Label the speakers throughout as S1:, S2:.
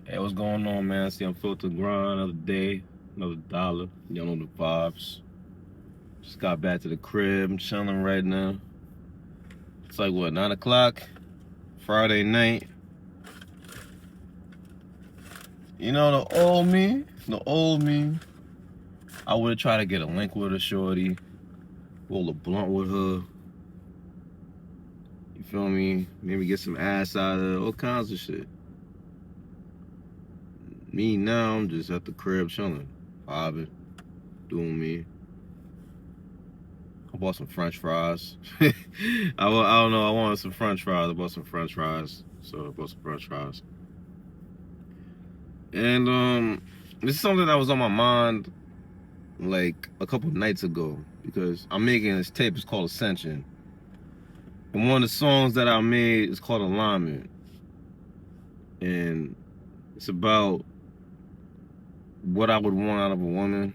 S1: Hey, what's going on, man? See, I'm filtered grind another day, another dollar. Y'all know the vibes. Just got back to the crib. I'm chilling right now. It's like what, 9 o'clock? Friday night. You know the old me. I would try to get a link with a shorty, roll a blunt with her. You feel me? Maybe get some ass out of her, all kinds of shit. Me now, I'm just at the crib chilling, vibing, doing me. I bought some French fries. I don't know. I wanted some French fries. I bought some French fries. So I bought some French fries. And this is something that was on my mind like a couple nights ago because I'm making this tape. It's called Ascension. And one of the songs that I made is called Alignment. And it's about what I would want out of a woman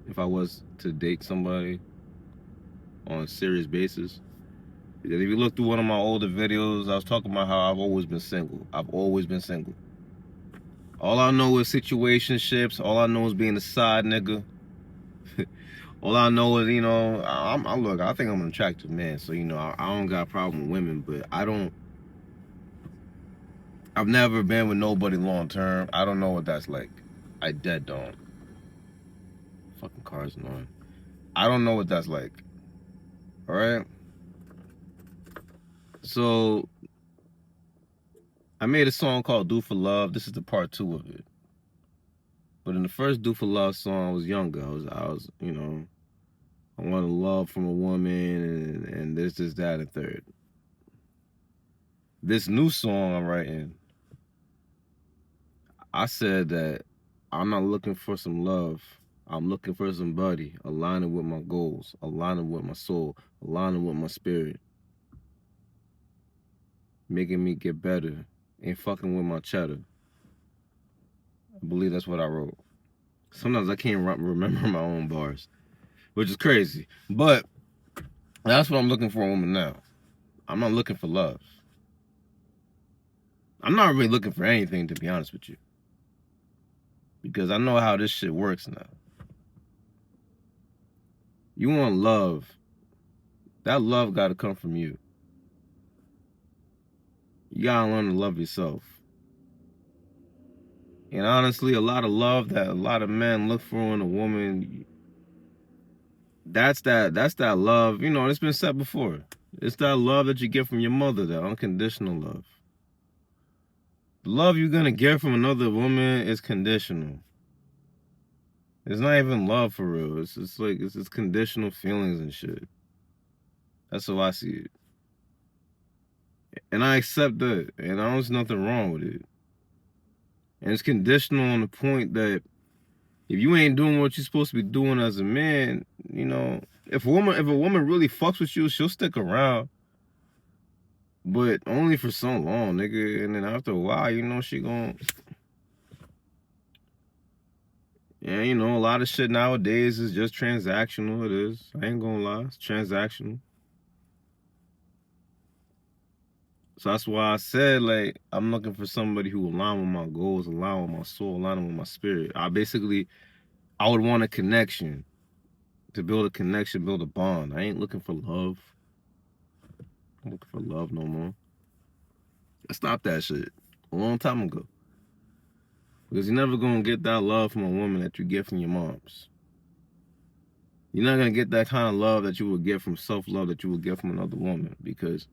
S1: if I was to date somebody on a serious basis. Because if you look through one of my older videos, I was talking about how I've always been single. I've always been single. All I know is situationships. All I know is being a side nigga. All I know is, look, I think I'm an attractive man. So, I don't got a problem with women, but I've never been with nobody long term. I don't know what that's like. I dead don't. Fucking cars annoying. I don't know what that's like. All right? So, I made a song called Do For Love. This is the part 2 of it. But in the first Do For Love song, I was younger. I was, I wanted love from a woman and this, that, and third. This new song I'm writing, I said that I'm not looking for some love. I'm looking for somebody aligning with my goals, aligning with my soul, aligning with my spirit, making me get better, ain't fucking with my cheddar. I believe that's what I wrote. Sometimes I can't remember my own bars, which is crazy. But that's what I'm looking for a woman now. I'm not looking for love. I'm not really looking for anything, to be honest with you. Because I know how this shit works now. You want love. That love gotta come from you. You gotta learn to love yourself. And honestly, a lot of love that a lot of men look for in a woman, that's that love, it's been said before. It's that love that you get from your mother, that unconditional love. The love you're gonna get from another woman is conditional. It's not even love for real. It's like it's conditional feelings and shit. That's how I see it. And I accept that. And there's nothing wrong with it. And it's conditional on the point that if you ain't doing what you're supposed to be doing as a man, if a woman really fucks with you, she'll stick around. But only for so long, nigga. And then after a while, she gon'. Yeah, a lot of shit nowadays is just transactional. It is. I ain't gonna lie. It's transactional. So that's why I said, like, I'm looking for somebody who align with my goals, align with my soul, align with my spirit. I would want a connection. To build a connection, build a bond. I ain't looking for love. I'm looking for love no more. I stopped that shit a long time ago. Because you're never gonna get that love from a woman that you get from your moms. You're not gonna get that kind of love that you would get from self-love that you would get from another woman. Because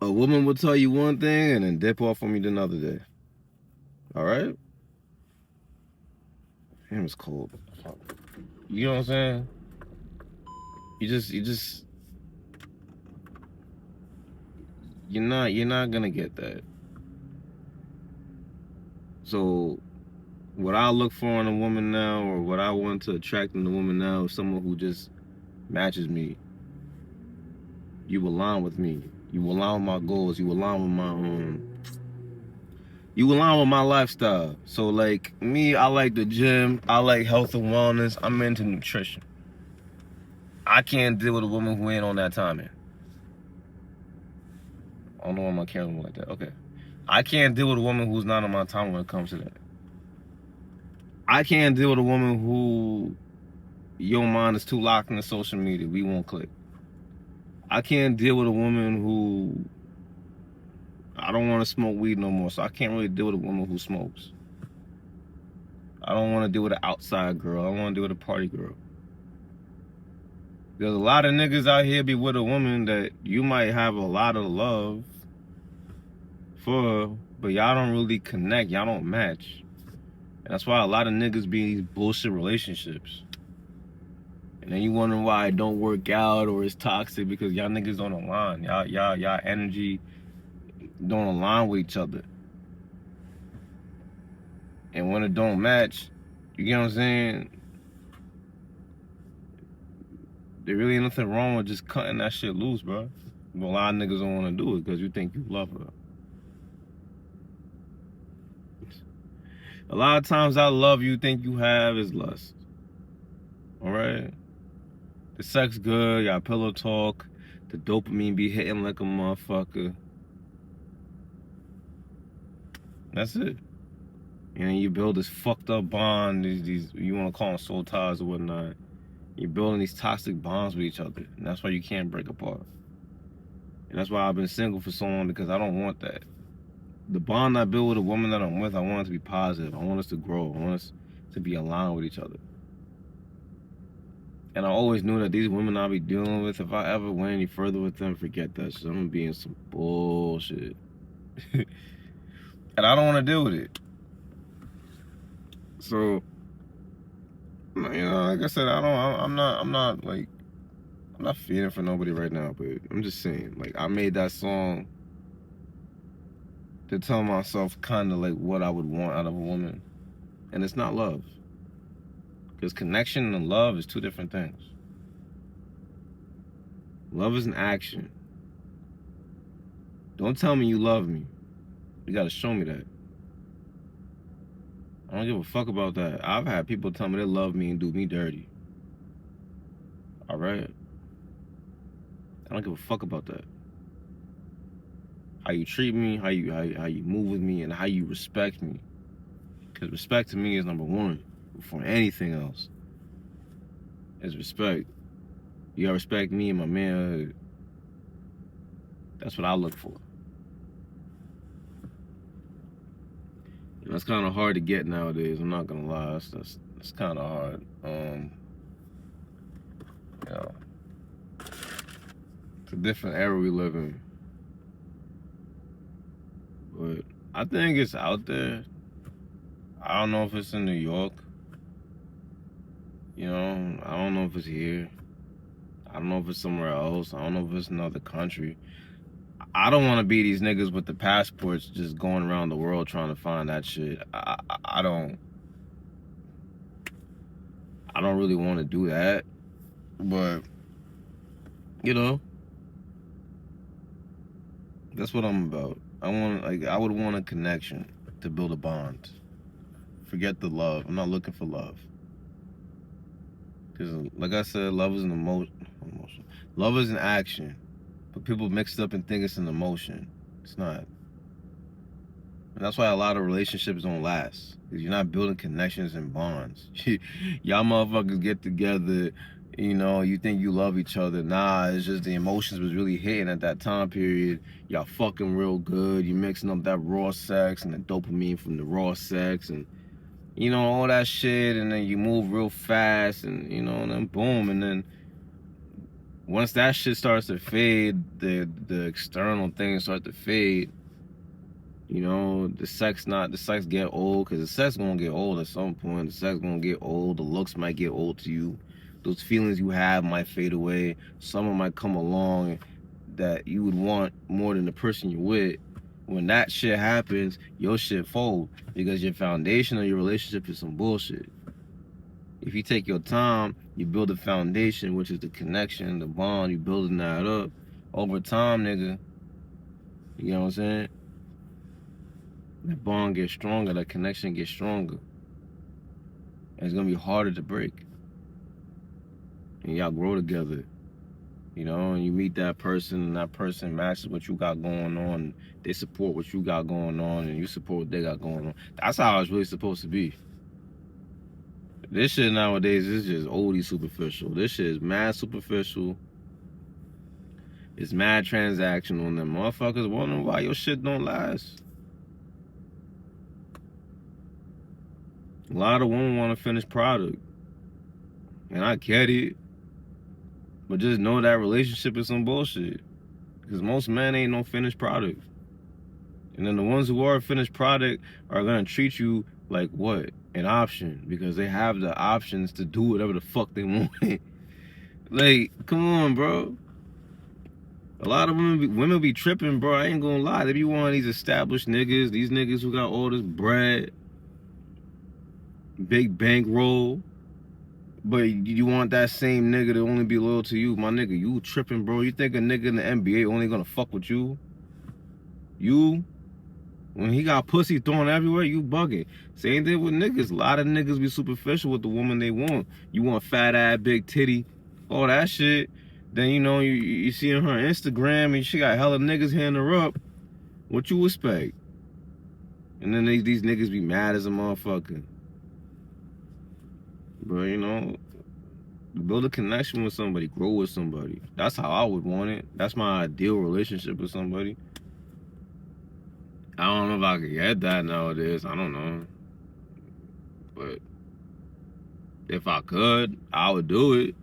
S1: a woman will tell you one thing and then dip off on you another day. Alright? Damn, it's cold. You know what I'm saying? You're not gonna get that. So what I look for in a woman now, or what I want to attract in a woman now, is someone who just matches me. You align with me. You align with my goals. You align with my You align with my lifestyle. So like me, I like the gym. I like health and wellness. I'm into nutrition. I can't deal with a woman who ain't on that timing. I don't know why my camera went like that. Okay. I can't deal with a woman who's not on my time when it comes to that. I can't deal with a woman who your mind is too locked into social media. We won't click. I can't deal with a woman who I don't want to smoke weed no more, so I can't really deal with a woman who smokes. I don't want to deal with an outside girl. I don't want to deal with a party girl. There's a lot of niggas out here be with a woman that you might have a lot of love for, but y'all don't really connect. Y'all don't match. And that's why a lot of niggas be in these bullshit relationships. And then you wondering why it don't work out or it's toxic because y'all niggas don't align. Y'all energy don't align with each other. And when it don't match, you get what I'm saying? There really ain't nothing wrong with just cutting that shit loose, bro. But a lot of niggas don't want to do it because you think you love her. A lot of times that love you think you have is lust. Alright? The sex good, y'all pillow talk, the dopamine be hitting like a motherfucker. That's it. And you build this fucked up bond, these you want to call them soul ties or whatnot. You're building these toxic bonds with each other. And that's why you can't break apart. And that's why I've been single for so long, because I don't want that. The bond I build with a woman that I'm with, I want it to be positive. I want us to grow. I want us to be aligned with each other. And I always knew that these women I'll be dealing with, if I ever went any further with them, forget that shit. I'm gonna be in some bullshit. And I don't want to deal with it. So, you know, like I said, I'm not feeling for nobody right now, but I'm just saying, like, I made that song to tell myself kind of like what I would want out of a woman. And it's not love. Because connection and love is two different things. Love is an action. Don't tell me you love me. You gotta show me that. I don't give a fuck about that. I've had people tell me they love me and do me dirty. Alright? I don't give a fuck about that. How you treat me, how you move with me, and how you respect me. Because respect to me is number one before anything else. Is respect. You gotta respect me and my manhood. That's what I look for. And that's kind of hard to get nowadays. I'm not gonna lie. That's kind of hard. You know, it's a different era we live in. But I think it's out there. I don't know if it's in New York. You know, I don't know if it's here. I don't know if it's somewhere else. I don't know if it's another country. I don't want to be these niggas with the passports just going around the world trying to find that shit. I don't really want to do that. But, you know, that's what I'm about. I would want a connection to build a bond. Forget the love. I'm not looking for love. Because, like I said, love is an emotion. Love is an action. But people mix it up and think it's an emotion. It's not. And that's why a lot of relationships don't last. Because you're not building connections and bonds. Y'all motherfuckers get together, you know, you think you love each other. Nah, it's just the emotions was really hitting at that time period. Y'all fucking real good. You mixing up that raw sex and the dopamine from the raw sex and, you know, all that shit. And then you move real fast and, you know, and then boom. And then once that shit starts to fade, the external things start to fade. You know, the sex get old, because the sex gonna get old at some point. The sex gonna get old. The looks might get old to you. Those feelings you have might fade away. Someone might come along that you would want more than the person you're with. When that shit happens, your shit fold, because your foundation of your relationship is some bullshit. If you take your time, you build a foundation, which is the connection, the bond, you building that up. Over time, nigga, you know what I'm saying? That bond gets stronger, that connection gets stronger. And it's gonna be harder to break. And y'all grow together. You know, and you meet that person, and that person matches what you got going on. They support what you got going on, and you support what they got going on. That's how it's really supposed to be. This shit nowadays is just oldie superficial. This shit is mad superficial. It's mad transactional, and them motherfuckers wondering why your shit don't last. A lot of women want a finished product. And I get it. But just know that relationship is some bullshit. Because most men ain't no finished product. And then the ones who are a finished product are going to treat you like what? An option. Because they have the options to do whatever the fuck they want. Like, come on, bro. A lot of women be tripping, bro. I ain't gonna lie. They be one of these established niggas. These niggas who got all this bread. Big bankroll. But you want that same nigga to only be loyal to you. My nigga, you tripping, bro. You think a nigga in the NBA only gonna fuck with you? You? When he got pussy thrown everywhere, you bugging. Same thing with niggas. A lot of niggas be superficial with the woman they want. You want fat ass, big titty, all that shit. Then, you know, you see her on Instagram and she got hella niggas hitting her up. What you expect? And then these niggas be mad as a motherfucker. Bro, you know, build a connection with somebody, grow with somebody. That's how I would want it. That's my ideal relationship with somebody. I don't know if I could get that nowadays. I don't know. But if I could, I would do it.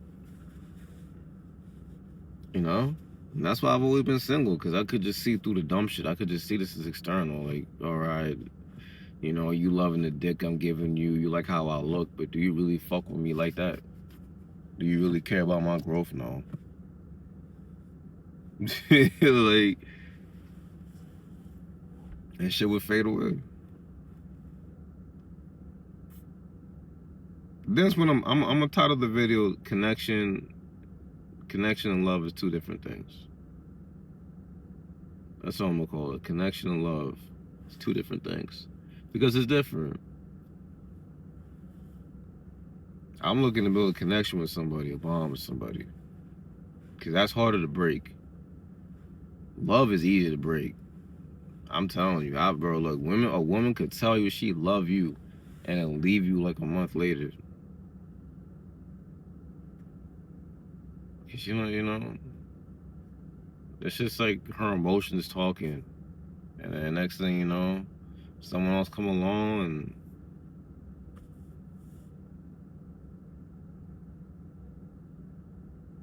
S1: You know? And that's why I've always been single, because I could just see through the dumb shit. I could just see this as external. Like, all right, you know, you loving the dick I'm giving you. You like how I look, but do you really fuck with me like that? Do you really care about my growth? No. Like, that shit would fade away. That's when I'm gonna title the video connection and love is two different things. That's what I'm gonna call it. Connection and love. It's two different things. Because it's different. I'm looking to build a connection with somebody, a bond with somebody. Because that's harder to break. Love is easy to break. I'm telling you, bro, look, a woman could tell you she love you and then leave you like a month later. Cause you know, it's just like her emotions talking. And then next thing you know, someone else come along and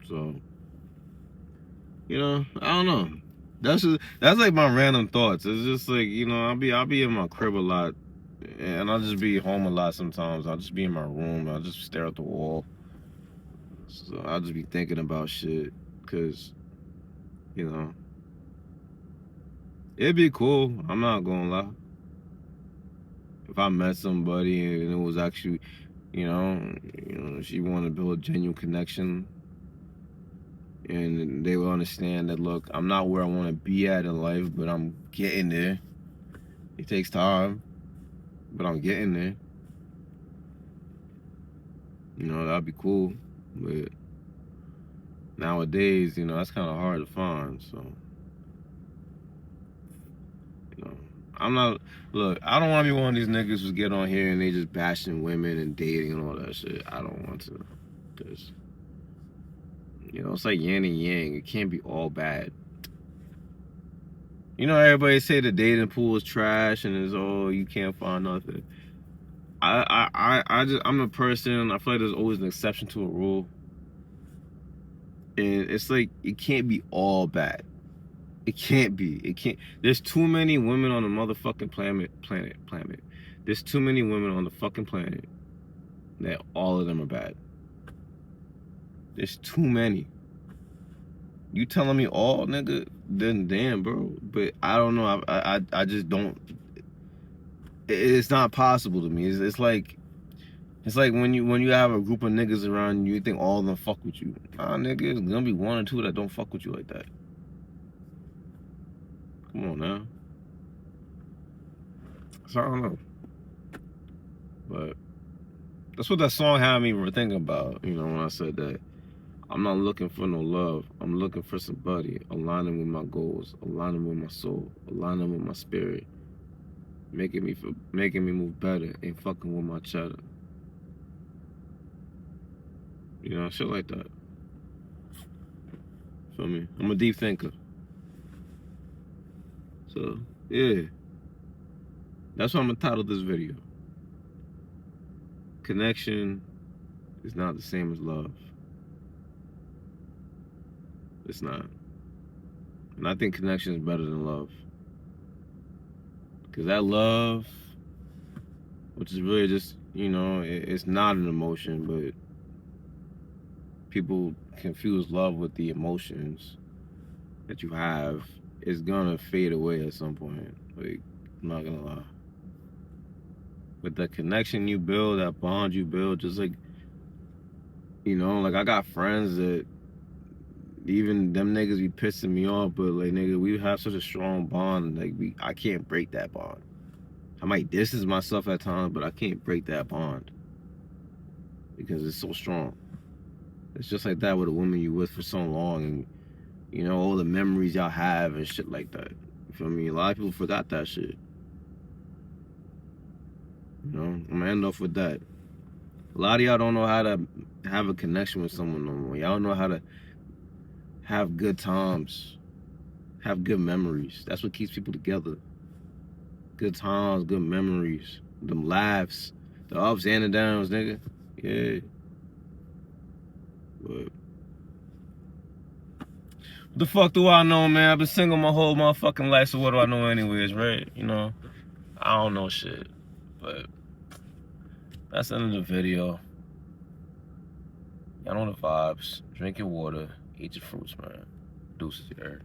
S1: so, you know, I don't know. That's like my random thoughts. It's just like, you know, I'll be in my crib a lot, and I'll just be home a lot sometimes. I'll just be in my room. I'll just stare at the wall. So I'll just be thinking about shit, cause, you know, it'd be cool. I'm not gonna lie. If I met somebody and it was actually, you know, she wanted to build a genuine connection. And they will understand that, look, I'm not where I want to be at in life, but I'm getting there. It takes time, but I'm getting there. You know, that'd be cool. But nowadays, you know, that's kind of hard to find. So, you know, look, I don't want to be one of these niggas who get on here and they just bashing women and dating and all that shit. I don't want to. Because, you know, it's like yin and yang. It can't be all bad. You know, everybody say the dating pool is trash and it's you can't find nothing. I'm a person, I feel like there's always an exception to a rule. And it's like, it can't be all bad. It can't be. It can't. There's too many women on the motherfucking planet. There's too many women on the fucking planet that all of them are bad. There's too many. You telling me all, nigga? Then damn, bro. But I don't know. I just don't. It's not possible to me. It's like when you have a group of niggas around you think all of them fuck with you. Nah, nigga, it's gonna be one or two that don't fuck with you like that. Come on now. So I don't know. But that's what that song had me thinking about, you know, when I said that. I'm not looking for no love. I'm looking for somebody aligning with my goals, aligning with my soul, aligning with my spirit, making me move better, and fucking with my cheddar. You know, shit like that. Feel me? I'm a deep thinker. So, yeah. That's why I'm gonna title this video. Connection is not the same as love. It's not. And I think connection is better than love. Because that love, which is really just, you know, it's not an emotion, but people confuse love with the emotions that you have. It's gonna fade away at some point. Like, I'm not gonna lie. But the connection you build, that bond you build, just like, you know, like I got friends that even them niggas be pissing me off, but like, nigga, we have such a strong bond. Like, I can't break that bond. I might distance myself at times, but I can't break that bond because it's so strong. It's just like that with a woman you with for so long, and you know all the memories y'all have and shit like that. You feel me? A lot of people forgot that shit. You know, I'm gonna end off with that. A lot of y'all don't know how to have a connection with someone no more. Y'all don't know how to have good times, have good memories. That's what keeps people together. Good times, good memories, them laughs, the ups and the downs, nigga. Yeah. But what the fuck do I know, man? I've been single my whole motherfucking life, so what do I know anyways, right? You know, I don't know shit. But that's the end of the video. Y'all know the vibes. Drink your water, eat your fruits, man. Deuces, you heard.